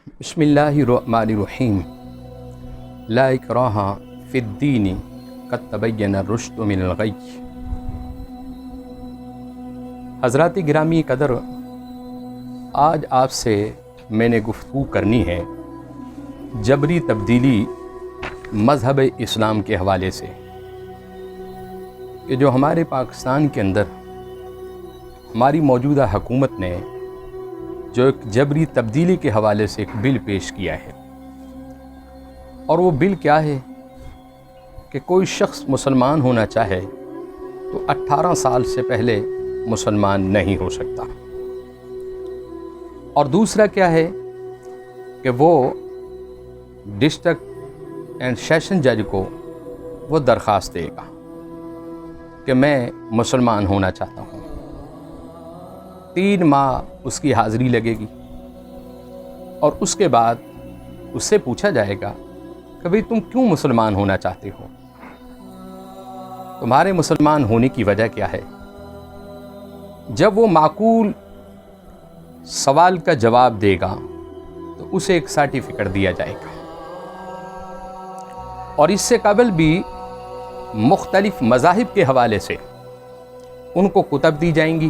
بسم اللہ الرحمن الرحیم لا اکراہ فی الدین قد تبین الرشد من الغی۔ حضرات گرامی قدر، آج آپ سے میں نے گفتگو کرنی ہے جبری تبدیلی مذہب اسلام کے حوالے سے، کہ جو ہمارے پاکستان کے اندر ہماری موجودہ حکومت نے جو ایک جبری تبدیلی کے حوالے سے ایک بل پیش کیا ہے، اور وہ بل کیا ہے کہ کوئی شخص مسلمان ہونا چاہے تو 18 سال سے پہلے مسلمان نہیں ہو سکتا، اور دوسرا کیا ہے کہ وہ ڈسٹرکٹ اینڈ سیشن جج کو وہ درخواست دے گا کہ میں مسلمان ہونا چاہتا ہوں۔ 3 ماہ اس کی حاضری لگے گی، اور اس کے بعد اس سے پوچھا جائے گا کہ بھئی تم کیوں مسلمان ہونا چاہتے ہو، تمہارے مسلمان ہونے کی وجہ کیا ہے۔ جب وہ معقول سوال کا جواب دے گا تو اسے ایک سرٹیفکیٹ دیا جائے گا، اور اس سے قبل بھی مختلف مذاہب کے حوالے سے ان کو کتب دی جائیں گی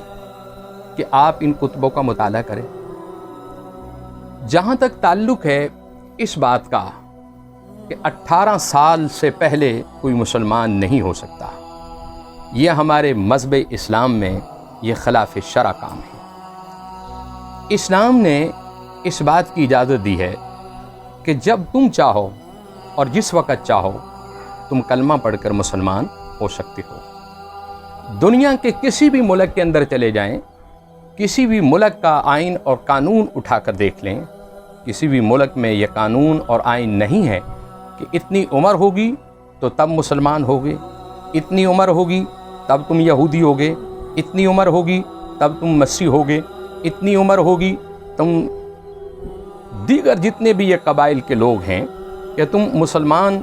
کہ آپ ان کتبوں کا مطالعہ کریں۔ جہاں تک تعلق ہے اس بات کا کہ 18 سال سے پہلے کوئی مسلمان نہیں ہو سکتا، یہ ہمارے مذہب اسلام میں یہ خلاف شرع کام ہے۔ اسلام نے اس بات کی اجازت دی ہے کہ جب تم چاہو اور جس وقت چاہو تم کلمہ پڑھ کر مسلمان ہو سکتے ہو۔ دنیا کے کسی بھی ملک کے اندر چلے جائیں، کسی بھی ملک کا آئین اور قانون اٹھا کر دیکھ لیں، کسی بھی ملک میں یہ قانون اور آئین نہیں ہے کہ اتنی عمر ہوگی تو تب مسلمان ہوگے، اتنی عمر ہوگی تب تم یہودی ہوگے، اتنی عمر ہوگی تب تم مسیحی ہوگے، اتنی عمر ہوگی تم دیگر جتنے بھی یہ قبائل کے لوگ ہیں کہ تم مسلمان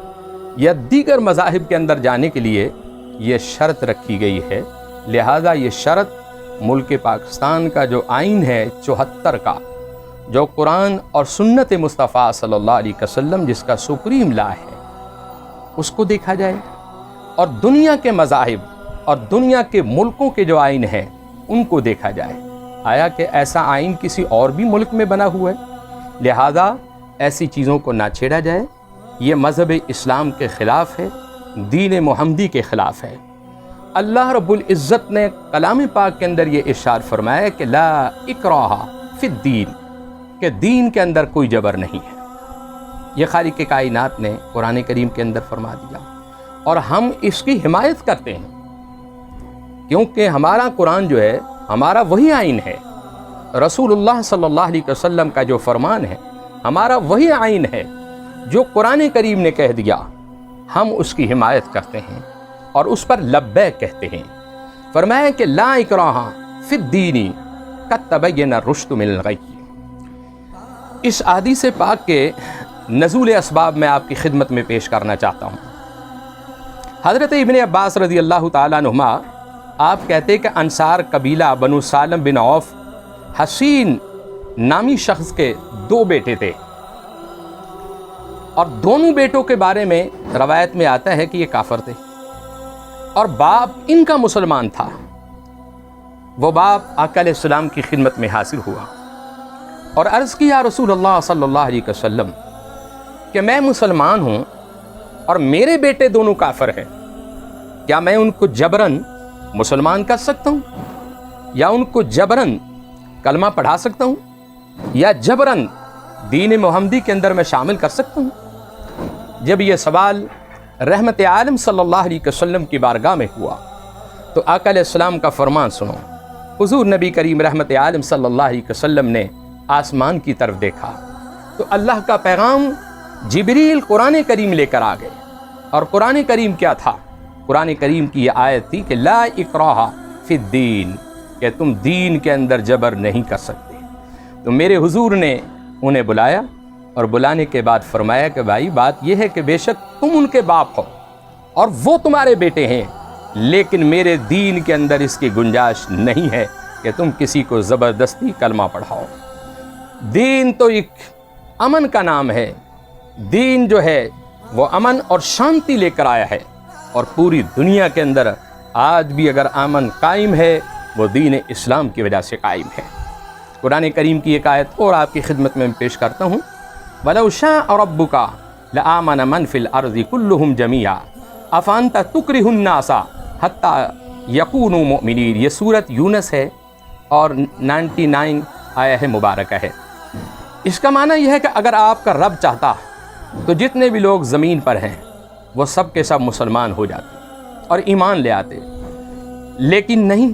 یا دیگر مذاہب کے اندر جانے کے لیے یہ شرط رکھی گئی ہے۔ لہذا یہ شرط ملک پاکستان کا جو آئین ہے 74 کا، جو قرآن اور سنت مصطفیٰ صلی اللہ علیہ وسلم جس کا سپریم لا ہے، اس کو دیکھا جائے، اور دنیا کے مذاہب اور دنیا کے ملکوں کے جو آئین ہیں ان کو دیکھا جائے، آیا کہ ایسا آئین کسی اور بھی ملک میں بنا ہوا ہے۔ لہذا ایسی چیزوں کو نہ چھیڑا جائے، یہ مذہب اسلام کے خلاف ہے، دین محمدی کے خلاف ہے۔ اللہ رب العزت نے کلام پاک کے اندر یہ ارشاد فرمایا کہ لا اکراہ فی الدین، کہ دین کے اندر کوئی جبر نہیں ہے۔ یہ خالق کائنات نے قرآن کریم کے اندر فرما دیا، اور ہم اس کی حمایت کرتے ہیں، کیونکہ ہمارا قرآن جو ہے ہمارا وہی آئین ہے، رسول اللہ صلی اللہ علیہ وسلم کا جو فرمان ہے ہمارا وہی آئین ہے، جو قرآن کریم نے کہہ دیا ہم اس کی حمایت کرتے ہیں اور اس پر لبیک کہتے ہیں۔ فرمایا کہ لا اکراہ فی الدین قد تبین الرشد من الغی۔ اس حدیث پاک کے نزول اسباب میں آپ کی خدمت میں پیش کرنا چاہتا ہوں۔ حضرت ابن عباس رضی اللہ تعالیٰ عنہما آپ کہتے کہ انصار قبیلہ بنو سالم بن عوف حسین نامی شخص کے 2 بیٹے تھے، اور دونوں بیٹوں کے بارے میں روایت میں آتا ہے کہ یہ کافر تھے، اور باپ ان کا مسلمان تھا۔ وہ باپ آقا علیہ السلام کی خدمت میں حاضر ہوا اور عرض کیا رسول اللہ صلی اللہ علیہ وسلم کہ میں مسلمان ہوں اور میرے بیٹے دونوں کافر ہیں، کیا میں ان کو جبراً مسلمان کر سکتا ہوں، یا ان کو جبراً کلمہ پڑھا سکتا ہوں، یا جبراً دین محمدی کے اندر میں شامل کر سکتا ہوں؟ جب یہ سوال رحمت عالم صلی اللہ علیہ وسلم کی بارگاہ میں ہوا تو آقا علیہ السلام کا فرمان سنو۔ حضور نبی کریم رحمت عالم صلی اللہ علیہ وسلم نے آسمان کی طرف دیکھا تو اللہ کا پیغام جبریل قرآن کریم لے کر آ گئے، اور قرآن کریم کیا تھا؟ قرآن کریم کی یہ آیت تھی کہ لا اکراہ فی الدین، کہ تم دین کے اندر جبر نہیں کر سکتے۔ تو میرے حضور نے انہیں بلایا، اور بلانے کے بعد فرمایا کہ بھائی بات یہ ہے کہ بے شک تم ان کے باپ ہو اور وہ تمہارے بیٹے ہیں، لیکن میرے دین کے اندر اس کی گنجائش نہیں ہے کہ تم کسی کو زبردستی کلمہ پڑھاؤ۔ دین تو ایک امن کا نام ہے. دین جو ہے وہ امن اور شانتی لے کر آیا ہے, اور پوری دنیا کے اندر آج بھی اگر امن قائم ہے وہ دین اسلام کی وجہ سے قائم ہے. قرآن کریم کی ایک آیت اور آپ کی خدمت میں پیش کرتا ہوں. وَلَوْ شَاءَ رَبُّكَ لَآمَنَ مَنْ فِي الْأَرْضِ كُلُّهُمْ جَمِيعًا أَفَأَنْتَ تُكْرِهُ النَّاسَ حَتَّى يَكُونُوا مُؤْمِنِينَ. یہ سورۃ یونس ہے اور 99 آیہ مبارکہ ہے. اس کا معنی یہ ہے کہ اگر آپ کا رب چاہتا تو جتنے بھی لوگ زمین پر ہیں وہ سب کے سب مسلمان ہو جاتے اور ایمان لے آتے, لیکن نہیں.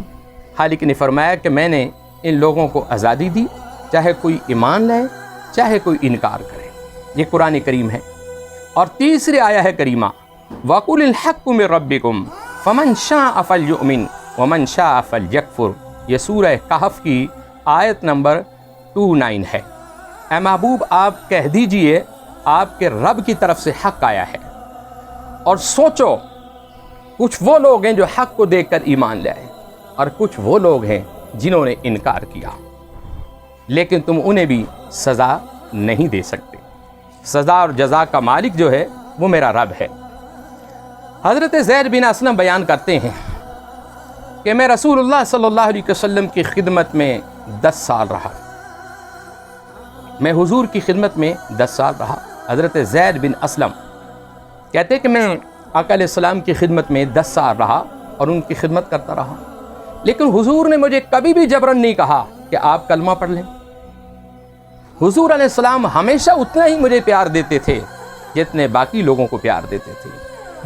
خالق نے فرمایا کہ میں نے ان لوگوں کو آزادی دی, چاہے کوئی ایمان لائے چاہے کوئی انکار کرے. یہ قرآن کریم ہے. اور تیسری آیہ ہے کریمہ وَقُلِ الْحَقُّ مِن رَبِّكُمْ فَمَنْ شَاءَ فَلْيُؤْمِنْ وَمَنْ شَاءَ فَلْيَكْفُرْ. یہ سورہ کہف کی آیت نمبر 29 ہے. اے محبوب آپ کہہ دیجئے آپ کے رب کی طرف سے حق آیا ہے, اور سوچو کچھ وہ لوگ ہیں جو حق کو دیکھ کر ایمان لے آئے اور کچھ وہ لوگ ہیں جنہوں نے انکار کیا, لیکن تم انہیں بھی سزا نہیں دے سکتے. سزا اور جزا کا مالک جو ہے وہ میرا رب ہے. حضرت زید بن اسلم بیان کرتے ہیں کہ میں رسول اللہ صلی اللہ علیہ وسلم کی خدمت میں 10 سال رہا. میں حضور کی خدمت میں 10 سال رہا. حضرت زید بن اسلم کہتے کہ میں آقا علیہ السلام کی خدمت میں 10 سال رہا اور ان کی خدمت کرتا رہا, لیکن حضور نے مجھے کبھی بھی جبرن نہیں کہا کہ آپ کلمہ پڑھ لیں. حضور علیہ السلام ہمیشہ اتنا ہی مجھے پیار دیتے تھے جتنے باقی لوگوں کو پیار دیتے تھے.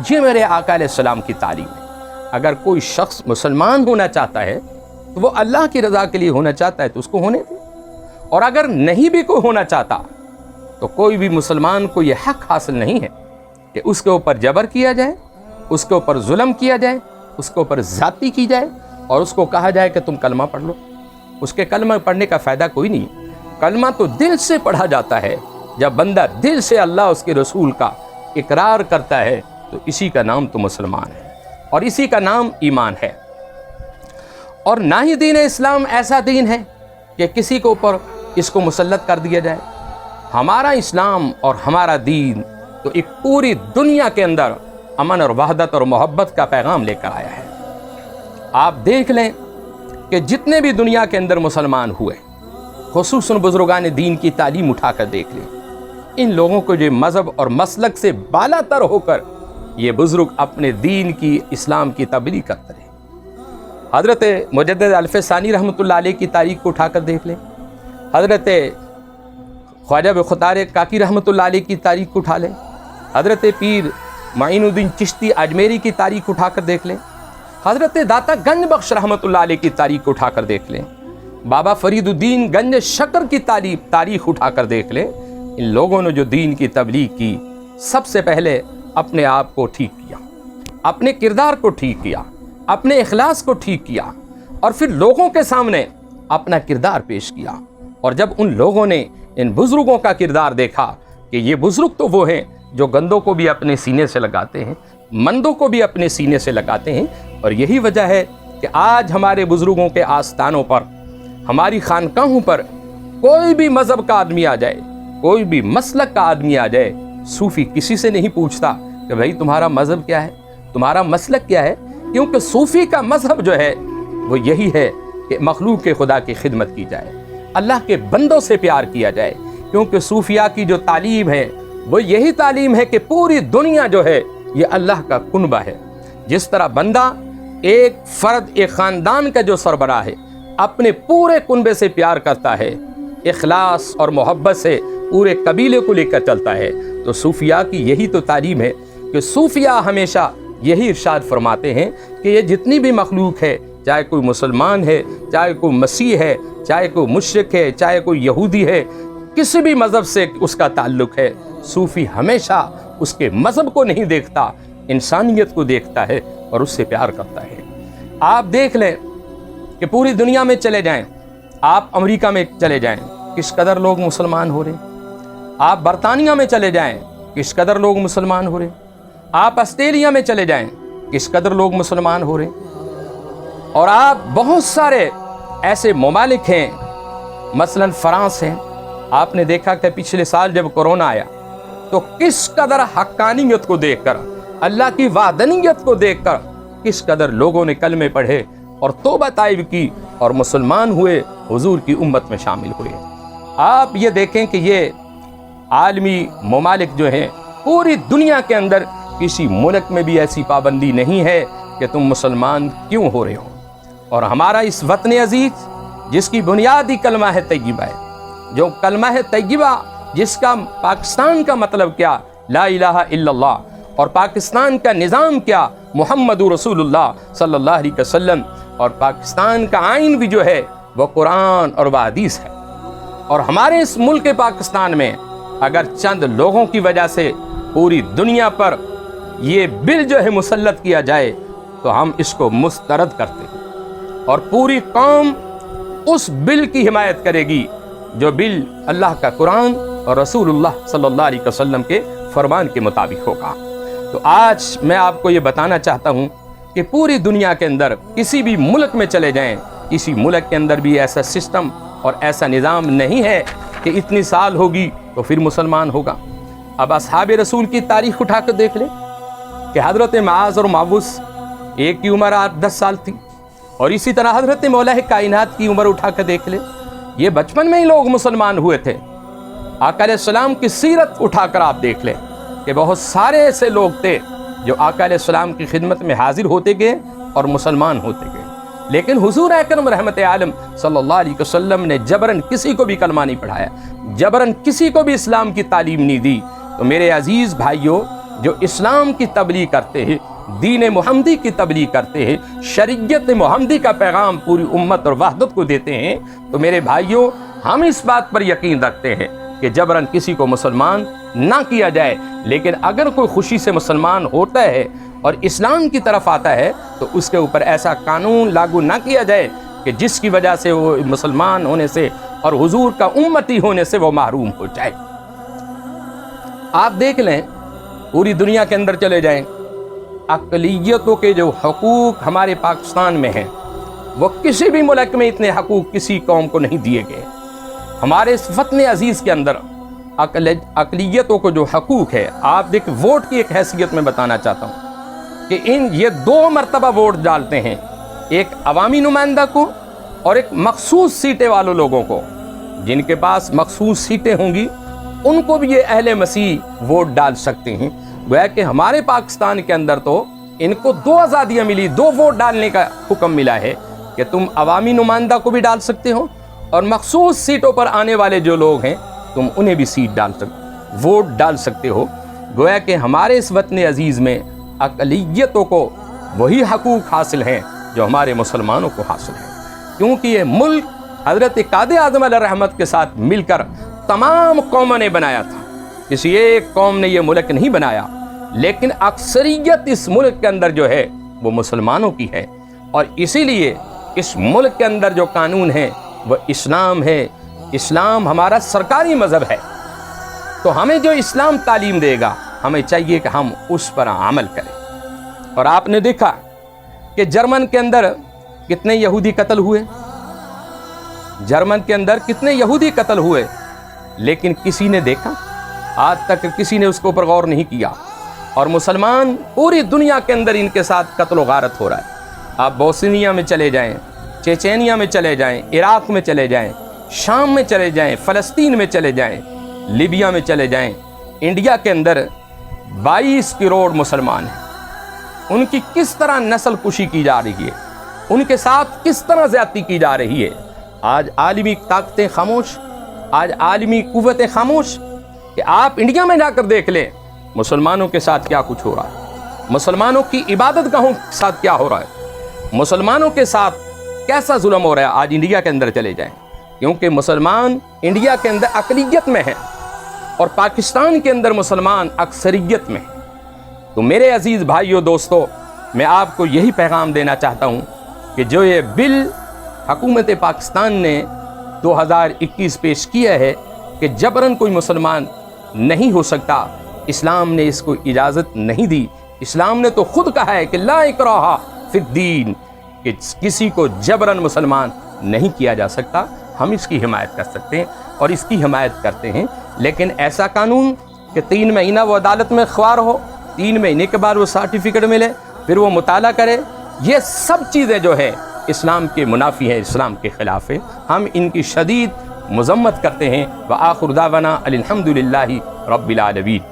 یہ میرے آقا علیہ السلام کی تعلیم ہے. اگر کوئی شخص مسلمان ہونا چاہتا ہے تو وہ اللہ کی رضا کے لیے ہونا چاہتا ہے تو اس کو ہونے دے, اور اگر نہیں بھی کوئی ہونا چاہتا تو کوئی بھی مسلمان کو یہ حق حاصل نہیں ہے کہ اس کے اوپر جبر کیا جائے, اس کے اوپر ظلم کیا جائے, اس کے اوپر زیادتی کی جائے اور اس کو کہا جائے کہ تم کلمہ پڑھ لو. اس کے کلمہ پڑھنے کا فائدہ کوئی نہیں. کلمہ تو دل سے پڑھا جاتا ہے. جب بندہ دل سے اللہ اس کے رسول کا اقرار کرتا ہے تو اسی کا نام تو مسلمان ہے اور اسی کا نام ایمان ہے. اور نہ ہی دین اسلام ایسا دین ہے کہ کسی کے اوپر اس کو مسلط کر دیا جائے. ہمارا اسلام اور ہمارا دین تو ایک پوری دنیا کے اندر امن اور وحدت اور محبت کا پیغام لے کر آیا ہے. آپ دیکھ لیں کہ جتنے بھی دنیا کے اندر مسلمان ہوئے, خصوصاً بزرگان دین کی تعلیم اٹھا کر دیکھ لیں, ان لوگوں کو جو مذہب اور مسلک سے بالا تر ہو کر یہ بزرگ اپنے دین کی اسلام کی تبلیغ کرتے رہے. حضرت مجدد الف ثانی رحمۃ اللہ علیہ کی تاریخ کو اٹھا کر دیکھ لیں, حضرت خواجہ بختیار کاکی رحمۃ اللہ علیہ کی تاریخ کو اٹھا لیں, حضرت پیر معین الدین چشتی اجمیری کی تاریخ اٹھا کر دیکھ لیں, حضرت داتا گنج بخش رحمۃ اللہ علیہ کی تاریخ کو اٹھا کر دیکھ لیں, بابا فرید الدین گنج شکر کی تاریخ اٹھا کر دیکھ لیں. ان لوگوں نے جو دین کی تبلیغ کی, سب سے پہلے اپنے آپ کو ٹھیک کیا, اپنے کردار کو ٹھیک کیا, اپنے اخلاص کو ٹھیک کیا, اور پھر لوگوں کے سامنے اپنا کردار پیش کیا. اور جب ان لوگوں نے ان بزرگوں کا کردار دیکھا کہ یہ بزرگ تو وہ ہیں جو گندوں کو بھی اپنے سینے سے لگاتے ہیں, مندوں کو بھی اپنے سینے سے لگاتے ہیں, اور یہی وجہ ہے کہ آج ہمارے بزرگوں کے آستانوں پر, ہماری خانقاہوں پر کوئی بھی مذہب کا آدمی آ جائے, کوئی بھی مسلک کا آدمی آ جائے, صوفی کسی سے نہیں پوچھتا کہ بھائی تمہارا مذہب کیا ہے, تمہارا مسلک کیا ہے, کیونکہ صوفی کا مذہب جو ہے وہ یہی ہے کہ مخلوق کے خدا کی خدمت کی جائے, اللہ کے بندوں سے پیار کیا جائے. کیونکہ صوفیاء کی جو تعلیم ہے وہ یہی تعلیم ہے کہ پوری دنیا جو ہے یہ اللہ کا کنبہ ہے. جس طرح بندہ ایک فرد, ایک خاندان کا جو سربراہ ہے, اپنے پورے کنبے سے پیار کرتا ہے, اخلاص اور محبت سے پورے قبیلے کو لے کر چلتا ہے, تو صوفیاء کی یہی تو تعلیم ہے کہ صوفیاء ہمیشہ یہی ارشاد فرماتے ہیں کہ یہ جتنی بھی مخلوق ہے, چاہے کوئی مسلمان ہے, چاہے کوئی مسیح ہے, چاہے کوئی مشرک ہے, چاہے کوئی یہودی ہے, کسی بھی مذہب سے اس کا تعلق ہے, صوفی ہمیشہ اس کے مذہب کو نہیں دیکھتا, انسانیت کو دیکھتا ہے اور اس سے پیار کرتا ہے. آپ دیکھ لیں کہ پوری دنیا میں چلے جائیں, آپ امریکہ میں چلے جائیں, کس قدر لوگ مسلمان ہو رہے ہیں, آپ برطانیہ میں چلے جائیں, کس قدر لوگ مسلمان ہو رہے ہیں, آپ آسٹریلیا میں چلے جائیں, کس قدر لوگ مسلمان ہو رہے ہیں, اور آپ بہت سارے ایسے ممالک ہیں, مثلا فرانس ہیں, آپ نے دیکھا کہ پچھلے سال جب کورونا آیا تو کس قدر حقانیت کو دیکھ کر، اللہ کی وحدانیت کو دیکھ کر کس قدر لوگوں نے کلمے پڑھے اور توبہ طائب کی اور مسلمان ہوئے، حضور کی امت میں شامل ہوئے۔ آپ یہ دیکھیں کہ یہ عالمی ممالک جو ہیں، پوری دنیا کے اندر کسی ملک میں بھی ایسی پابندی نہیں ہے کہ تم مسلمان کیوں ہو رہے ہو، اور ہمارا اس وطن عزیز جس کی بنیادی کلمہ ہے طیبہ ہے، جو کلمہ ہے طیبہ جس کا پاکستان کا مطلب کیا، لا الہ الا اللہ، اور پاکستان کا نظام کیا، محمد رسول اللہ صلی اللہ علیہ وسلم، اور پاکستان کا آئین بھی جو ہے وہ قرآن اور حدیث ہے۔ اور ہمارے اس ملک پاکستان میں اگر چند لوگوں کی وجہ سے پوری دنیا پر یہ بل جو ہے مسلط کیا جائے تو ہم اس کو مسترد کرتے ہیں، اور پوری قوم اس بل کی حمایت کرے گی جو بل اللہ کا قرآن اور رسول اللہ صلی اللہ علیہ وسلم کے فرمان کے مطابق ہوگا۔ تو آج میں آپ کو یہ بتانا چاہتا ہوں کہ پوری دنیا کے اندر کسی بھی ملک میں چلے جائیں، کسی ملک کے اندر بھی ایسا سسٹم اور ایسا نظام نہیں ہے کہ اتنی سال ہوگی تو پھر مسلمان ہوگا۔ اب اصحاب رسول کی تاریخ اٹھا کر دیکھ لیں کہ حضرت معاذ اور معوذ ایک کی عمر 8-10 سال تھی، اور اسی طرح حضرت مولا کائنات کی عمر اٹھا کر دیکھ لیں، یہ بچپن میں ہی لوگ مسلمان ہوئے تھے۔ آقا علیہ السلام کی سیرت اٹھا کر آپ دیکھ لیں کہ بہت سارے ایسے لوگ تھے جو آقا علیہ السلام کی خدمت میں حاضر ہوتے گئے اور مسلمان ہوتے گئے، لیکن حضور اکرم رحمت عالم صلی اللہ علیہ وسلم نے جبرن کسی کو بھی کلمہ نہیں پڑھایا، جبرن کسی کو بھی اسلام کی تعلیم نہیں دی۔ تو میرے عزیز بھائیوں، جو اسلام کی تبلیغ کرتے ہیں، دین محمدی کی تبلیغ کرتے ہیں، شریعت محمدی کا پیغام پوری امت اور وحدت کو دیتے ہیں، تو میرے بھائیوں ہم اس بات پر یقین رکھتے ہیں کہ جبرن کسی کو مسلمان نہ کیا جائے، لیکن اگر کوئی خوشی سے مسلمان ہوتا ہے اور اسلام کی طرف آتا ہے تو اس کے اوپر ایسا قانون لاگو نہ کیا جائے کہ جس کی وجہ سے وہ مسلمان ہونے سے اور حضور کا امتی ہونے سے وہ محروم ہو جائے۔ آپ دیکھ لیں، پوری دنیا کے اندر چلے جائیں، اقلیتوں کے جو حقوق ہمارے پاکستان میں ہیں وہ کسی بھی ملک میں اتنے حقوق کسی قوم کو نہیں دیے گئے۔ ہمارے اس وطن عزیز کے اندر اقلیتوں کو جو حقوق ہے، آپ دیکھ ووٹ کی ایک حیثیت میں بتانا چاہتا ہوں کہ یہ 2 مرتبہ ووٹ ڈالتے ہیں، ایک عوامی نمائندہ کو اور ایک مخصوص سیٹیں والوں لوگوں کو۔ جن کے پاس مخصوص سیٹیں ہوں گی ان کو بھی یہ اہل مسیح ووٹ ڈال سکتے ہیں۔ گویا کہ ہمارے پاکستان کے اندر تو ان کو 2 آزادیاں ملی، 2 ووٹ ڈالنے کا حکم ملا ہے کہ تم عوامی نمائندہ کو بھی ڈال سکتے ہو اور مخصوص سیٹوں پر آنے والے جو لوگ ہیں تم انہیں بھی ووٹ ڈال سکتے ہو۔ گویا کہ ہمارے اس وطن عزیز میں اقلیتوں کو وہی حقوق حاصل ہیں جو ہمارے مسلمانوں کو حاصل ہیں، کیونکہ یہ ملک حضرت قائد اعظم علیہ رحمت کے ساتھ مل کر تمام قوموں نے بنایا تھا، کسی ایک قوم نے یہ ملک نہیں بنایا، لیکن اکثریت اس ملک کے اندر جو ہے وہ مسلمانوں کی ہے، اور اسی لیے اس ملک کے اندر جو قانون ہے وہ اسلام ہے۔ اسلام ہمارا سرکاری مذہب ہے، تو ہمیں جو اسلام تعلیم دے گا ہمیں چاہیے کہ ہم اس پر عمل کریں۔ اور آپ نے دیکھا کہ جرمن کے اندر کتنے یہودی قتل ہوئے، جرمن کے اندر کتنے یہودی قتل ہوئے، لیکن کسی نے دیکھا؟ آج تک کسی نے اس کے اوپر غور نہیں کیا، اور مسلمان پوری دنیا کے اندر ان کے ساتھ قتل و غارت ہو رہا ہے۔ آپ بوسنیا میں چلے جائیں، چیچینیا میں چلے جائیں، عراق میں چلے جائیں، شام میں چلے جائیں، فلسطین میں چلے جائیں، لیبیا میں چلے جائیں، انڈیا کے اندر 22 کروڑ مسلمان ہیں، ان کی کس طرح نسل کشی کی جا رہی ہے، ان کے ساتھ کس طرح زیادتی کی جا رہی ہے۔ آج عالمی طاقتیں خاموش، آج عالمی قوتیں خاموش، کہ آپ انڈیا میں جا کر دیکھ لیں مسلمانوں کے ساتھ کیا کچھ ہو رہا ہے، مسلمانوں کی عبادت گاہوں کے ساتھ کیا ہو رہا ہے، مسلمانوں کے ساتھ کیسا ظلم ہو رہا ہے۔ آج انڈیا کے اندر چلے جائیں، کیونکہ مسلمان انڈیا کے اندر اقلیت میں ہیں اور پاکستان کے اندر مسلمان اکثریت میں ہیں۔ تو میرے عزیز بھائیو دوستو، میں آپ کو یہی پیغام دینا چاہتا ہوں کہ جو یہ بل حکومت پاکستان نے 2021 پیش کیا ہے کہ جبراً کوئی مسلمان نہیں ہو سکتا، اسلام نے اس کو اجازت نہیں دی۔ اسلام نے تو خود کہا ہے کہ لا اکراہ فی الدین، کہ کسی کو جبراً مسلمان نہیں کیا جا سکتا۔ ہم اس کی حمایت کر سکتے ہیں۔ اور اس کی حمایت کرتے ہیں، لیکن ایسا قانون کہ 3 مہینہ وہ عدالت میں خوار ہو، 3 مہینے کے بعد وہ سرٹیفکیٹ ملے، پھر وہ مطالعہ کرے، یہ سب چیزیں جو ہے اسلام کے منافی ہیں، اسلام کے خلاف ہے۔ ہم ان کی شدید مذمت کرتے ہیں۔ وآخر دعوانا الحمدللہ رب العالمین۔